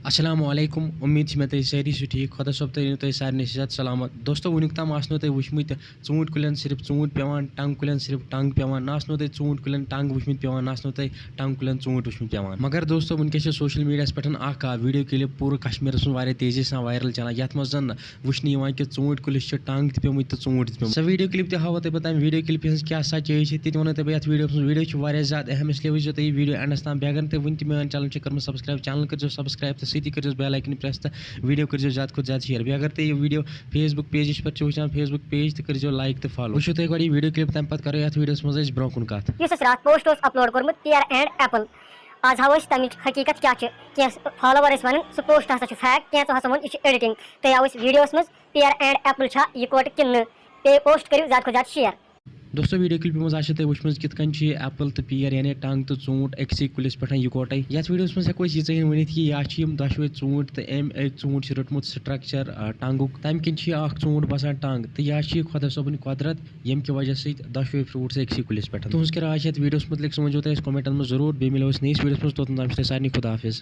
السلام علیکم امید میں تھی ساری سو ٹھیک خدا صٲب تھٲیِو تُہۍ سارنٕے صحت سلامت دوستو ؤنیُک تام آسنو تۄہہِ وٕچھمٕتۍ ژوٗنٛٹھۍ کُلٮ۪ن صرف ژوٗنٛٹھۍ پیٚوان ٹنٛگ کُلٮ۪ن صرف ٹنٛگ پیٚوان نہ آسنو تۄہہِ ژوٗنٛٹھۍ کُلٮ۪ن ٹنٛگ وٕچھمٕتۍ پیٚوان نہ آسنو تۄہہِ ٹنٛگ کُلٮ۪ن ژوٗنٛٹھۍ وٕچھمٕتۍ پیٚوان مگر دوستو وٕنکیٚس چھِ سوشل میٖڈیاہَس پٮ۪ٹھ اکھ ویٖڈیو کِلِپ پوٗرٕ کشمیٖرَس منٛز واریاہ تیزی سان وایرل چلان یَتھ منٛز زن وٕچھنہٕ یِوان کہِ ژوٗنٛٹھۍ کُلِس چھِ ٹنٛگ تہِ پیٚمٕتۍ تہٕ ژوٗنٛٹھۍ تہِ پیٚمٕتۍ سۄ ویٖڈیو کِلِپ تہِ ہاوو تۄہہِ بہٕ تَمہِ ویٖڈیو کِلپہِ ہٕنٛز کیٛاہ سچٲیی چھِ تہِ تہِ وَنو تۄہہِ بہٕ یَتھ ویٖڈیوَس منٛز ویٖڈیو چھِ واریاہ زیادٕ اہم اِسلیے وٕچھزیو تُہۍ یہِ ویٖڈیو اٮ۪نڈَس تام بیٚیہِ اگر نہٕ تُہۍ وٕنہِ تہِ میون چَنَل چھِ کٔرمٕژ سبسکرایب چَنَل کٔرۍزیو سبسکرایب تہٕ سۭتی کٔرۍزیوس بیل آیکن پرٛٮ۪س تہٕ ویٖڈیو کٔرۍزیو زیادٕ کھۄتہٕ زیادٕ شیر بیٚیہِ اگر تُہۍ یہِ ویٖڈیو فیس بُک پیجَس پٮ۪ٹھ چھِ وٕچھان فیس بُک پیج تہِ کٔرۍزیو لایک تہٕ فالو وٕچھِو تُہۍ گۄڈٕ یہِ ویٖڈیو کِلِپ تَمہِ پَتہٕ کَرو یَتھ ویٖڈیوَس منٛز أسۍ برٛونٛہہ کُن کَتھ یُس اَسہِ راتھ پوسٹ اوس اپلوڈ کوٚرمُت پِیر اینڈ ایپل آز ہاوو أسۍ تَمِچ حقیٖقت کیٛاہ چھِ کینٛہہ فالووَر ٲسۍ وَنان سُہ پوسٹ ہسا چھُ فیک کینٛژھو ہسا ووٚن یہِ چھِ ایڈِٹِنٛگ تۄہہِ آو أسۍ ویٖڈیوَس منٛز پِیر اینڈ ایپل چھا یِکوَٹہٕ کِنہٕ نہٕ بیٚیہِ پوسٹ کٔرِو زیادٕ کھۄتہٕ زیادٕ شیر دوستو ویٖڈیو کِلپہِ منٛز آسیو تۄہہِ وٕچھمٕژ کِتھ کٔنۍ چھِ یہِ ایپل تہٕ پِیر یعنی ٹنٛگ تہٕ ژوٗنٛٹھ أکسٕے کُلِس پٮ۪ٹھ یِکوَٹَے یَتھ ویٖڈیوَس منٛز ہٮ۪کو أسۍ ییٖژاہ ہن ؤنِتھ کہِ یا چھِ یِم دۄشوَے ژوٗنٛٹھۍ تہٕ أمۍ أکۍ ژوٗنٛٹھۍ چھِ روٚٹمُت سٹرٛکچَر ٹنٛگُک تَمہِ کِنۍ چھِ یہِ اکھ ژوٗنٛٹھ باسان ٹنٛگ تہٕ یا چھِ یہِ خۄدا صٲبٕنۍ قۄدرت ییٚمہِ کہِ وجہ سۭتۍ دۄشوَے فرٛوٗٹٕس أکسٕے کُلِس پٮ۪ٹھ تُہٕنٛز کیٛاہ راے چھِ یَتھ ویٖڈیوَس مُتعلق سُہ ؤنۍزیو تُہۍ اَسہِ کومٮ۪نٛٹَن منٛز ضروٗر بیٚیہِ مِلو أسۍ نٔیِس ویٖڈیوَس منٛز توٚتَن تام چھُ تۄہہِ سارنٕے خۄدا حافِظ